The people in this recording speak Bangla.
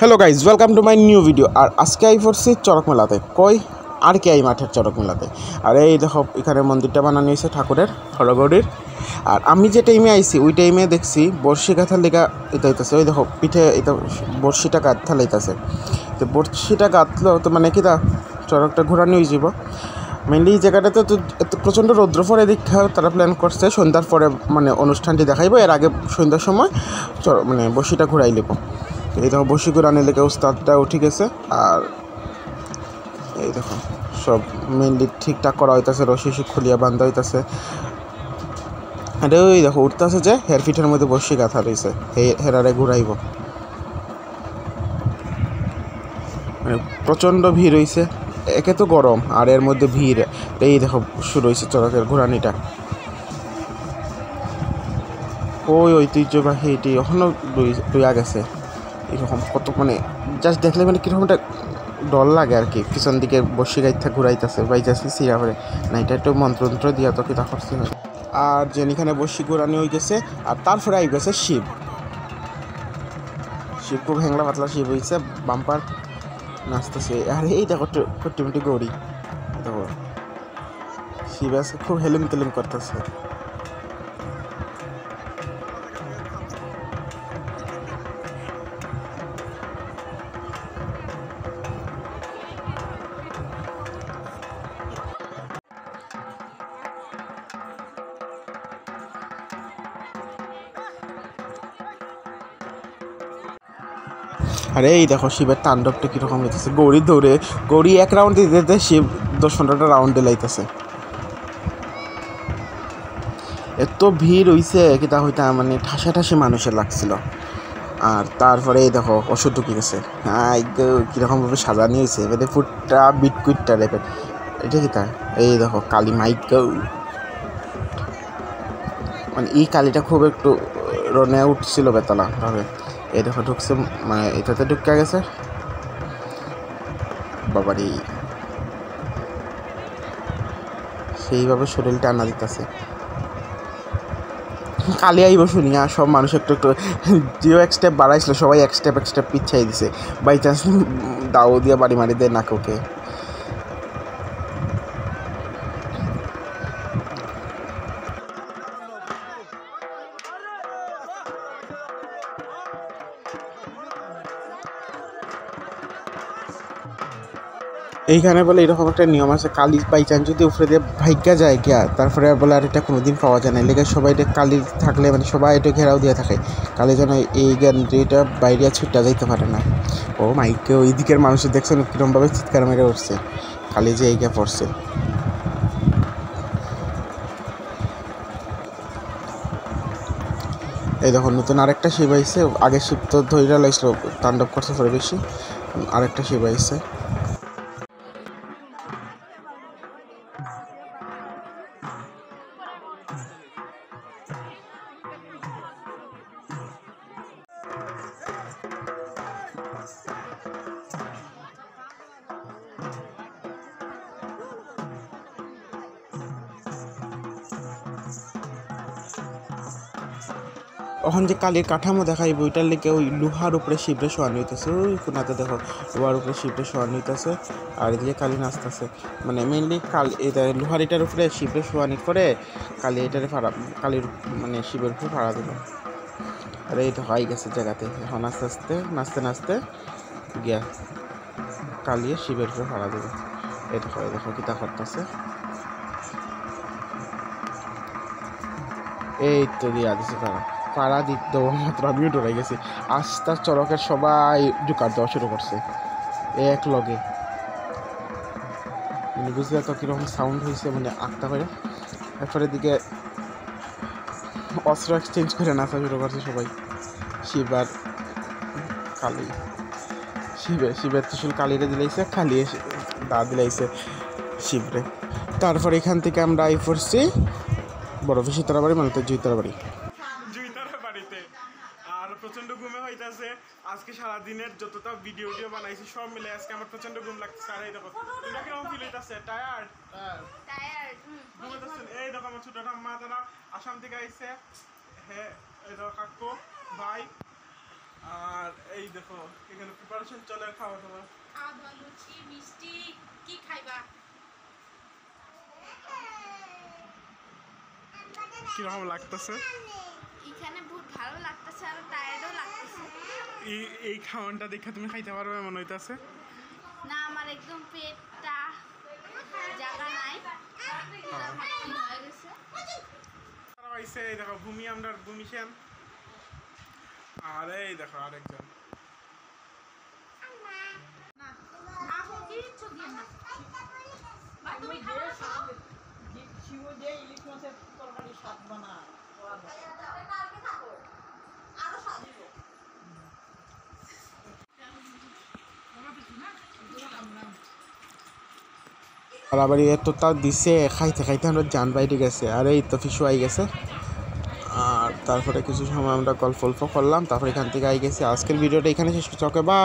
Hello guys, welcome to my new video. আর আজকে আই পড়ছি চড়ক মেলাতে। কই আর কি এই মাঠের চড়ক মেলাতে। আর এই দেখো এখানে মন্দিরটা বানানো হয়েছে ঠাকুরের হরগৌরীর। আর আমি যে টাইমে আইছি ওই টাইমে দেখছি বর্ষি গাঁথার লেগা এটা হইতেছে। ওই দেখো পিঠে এটা বর্ষিটা গাঁথা লাইতেছে। তো বর্ষিটা গাঁথলো তো মানে কি তা চড়কটা ঘোরানো হয়ে যাব। মেনলি এই জায়গাটাতে তো এত প্রচণ্ড রৌদ্র পরে দীক্ষা তারা প্ল্যান করছে সন্ধ্যার পরে মানে অনুষ্ঠানটি দেখাইবো। এর আগে সন্ধ্যার সময় মানে বর্ষিটা ঘুরাই নেব। এই দেখো বসি ঘুরানোর লেগে উস্তাদটা উঠে গেছে। আর এই দেখো সব মেনলি ঠিকঠাক করা হইতেছে, রশি খুলিয়া বান্ধা হইতেছে। আর ওই দেখো উঠতেছে যে হেয়ার ফিটের মধ্যে বসি গাঁথা রয়েছে, হেরারে ঘুরাইব। মানে প্রচণ্ড ভিড় হয়েছে, একে তো গরম আর এর মধ্যে ভিড়। এই দেখো শুরু হয়েছে চড়কের ঘোরানিটা। ওই ঐতিহ্যবাহী এটি এখনও রইয়া গেছে। এরকম কত মানে জাস্ট দেখলে মানে কীরকম একটা ডর লাগে আর কি। পিছন দিকে বসে গাইতে ঘুরাইতেছে বাইজাসি সিরা করে না, এটা একটু মন্ত্রন্ত্র দিয়া তো কিতা করতে হয়। আর যেখানে বসি ঘুরানি হয়ে গেছে আর তারপরে আই গেছে শিব। খুব হ্যাংলা পাতলা শিব হয়েছে, বাম্পার নাচতেছে। আর এই দেখো কট্টিমিটি গৌরী, দেখো শিব আছে খুব হেলিম তেলিম করতেছে। আর এই দেখো শিবের তাণ্ডবটা কীরকম হইতেছে। গৌরী দৌড়ে, গৌরী এক রাউন্ড দিতে শিব 10-15টা রাউন্ড দিলাইতেছে। এত ভিড় হইছে কিতা হইতা মানে ঠাসাঠাসি মানুষের লাগছিল। আর তারপরে এই দেখো ওষুধ ঢুকে গেছে। হ্যাঁ কীরকমভাবে সাজানি হয়েছে এবারে ফুটটা বিটকুইটটা রেপের। এটা কিতা এই দেখো কালী মাইক, মানে এই কালীটা খুব একটু রনে উঠছিল বেতলা ভাবে। এই দেখো ঢুকছে মানে এটাতে ঢুকে গেছে বাবারি, সেইভাবে শরীর টানা দিতেছে। কালি আইব শুনিয়া সব মানুষ একটু একটু যেও এক স্টেপ বাড়াইছিল সবাই এক স্টেপ পিছাই দিছে। বাই চান্স দাও দিয়া বাড়ি মারি দেয় নাককে। এইখানে বলে এরকম একটা নিয়ম আছে, কালি বাই চান্স যদি উপরে দিয়ে ভাগ্যা যায় গিয়া তারপরে বলে আর এটা কোনোদিন পাওয়া যায় না। লেগে সবাই এটা কালি থাকলে মানে সবাই এটা ঘেরাও দিয়ে থাকে কালি যেন এই জ্ঞানটা বাইরে ছুটটা যাইতে পারে না। ও মাইকে ওই দিকের মানুষের দেখছেন কীরকমভাবে চিৎকার মেরে উঠছে কালি যে এই গিয়া পড়ছে। এই দেখো নতুন আরেকটা শিব আইছে। আগের শিব তো ধৈর্য লাগছিল তাণ্ডব করছে পরে বেশি, আরেকটা শিব আইছে। এখন যে কালির কাঠামো দেখাই বইটার লেগে ওই লোহার উপরে শিবরে শোয়ানো হইতেছে। ওই কোনাতে দেখো লোহার উপরে শিবরে শোয়ানো হইতেছে। আর এদিকে কালি নাচতেছে। মানে মেনলি এটা লোহার এটার উপরে শিবরে শোয়ানি করে কালি এটারে ফাড়া, কালির মানে শিবের উপরে ফাড়া দিল। আর এই তো হয়ে গেছে জায়গাতে। এখন আস্তে আস্তে নাচতে নাচতে গিয়া কালিয়ে শিবের উপরে ফাড়া দিল। এই দেখো কিতা করতেছে। এই তো দিয়া দিছে তারা পাড়া দিত দেওয়া মাত্র আমিও ডরাই গেছি। আস্তে চড়কের সবাই ঢুকার দেওয়া শুরু করছে এক লগে। মানে বুঝলে তো কীরকম সাউন্ড হয়েছে মানে আটটা করে। তারপরে দিকে অস্ত্র এক্সচেঞ্জ করে নাচা শুরু করছে সবাই। শিব আর কালী, শিবের ত্রিশূল কালীরে দিলাইছে, কালী দা দিলাইছে শিবরে। তারপর এখান থেকে আমরা আই পড়ছি বড় বেশি তারাবাড়ি মানে তো জুইতারাবাড়ি। বাড়িতে আর প্রচন্ড ঘুমে হইতাছে আজকে সারাদিনের যতটা ভিডিও বানাইছি সব মিলে আজকে আমার প্রচন্ড ঘুম লাগতেছে। আর এই দেখো তোমরা কিরকম ফিল হইতাছে? টায়ার্ড ঘুমাইতেছেন? এই দেখো আমার ছোট ঠাম্মা তারা আসাম থেকে আইছে। হ্যাঁ এই দেখো কাকু ভাই আর এই দেখো এখানে প্রিপারেশন চলে খাওয়া দাওয়া। খাওয়া লুচি মিষ্টি কি খাইবা? কিরকম লাগতেছে? এখানে বহুত ভালো লাগতেছে আর টায়ার্ডও লাগতেছে। এই খাওয়ানটা দেখে তুমি খাইতে পারবে মনে হইতাছে? না আমার একদম পেটটা জায়গা নাই, হয়ে গেছে। আইসে এই দেখো ভূমি, আমরা ভূমি সেন। আর এই দেখো আরেকজন। ইলিশ মাছের তরকারি স্বাদ বানায় আরো স্বাদ দিব। আর আবার এতটা দিছে খাইতে খাইতে আমরা জান বাইরে গেছে। আর এই তো ফিশু আই গেছে। আর তারপরে কিছু সময় আমরা গল্প করলাম, তারপরে এখান থেকে আই গেছি। আজকের ভিডিওটা এখানে শেষ করছি। Okay bye.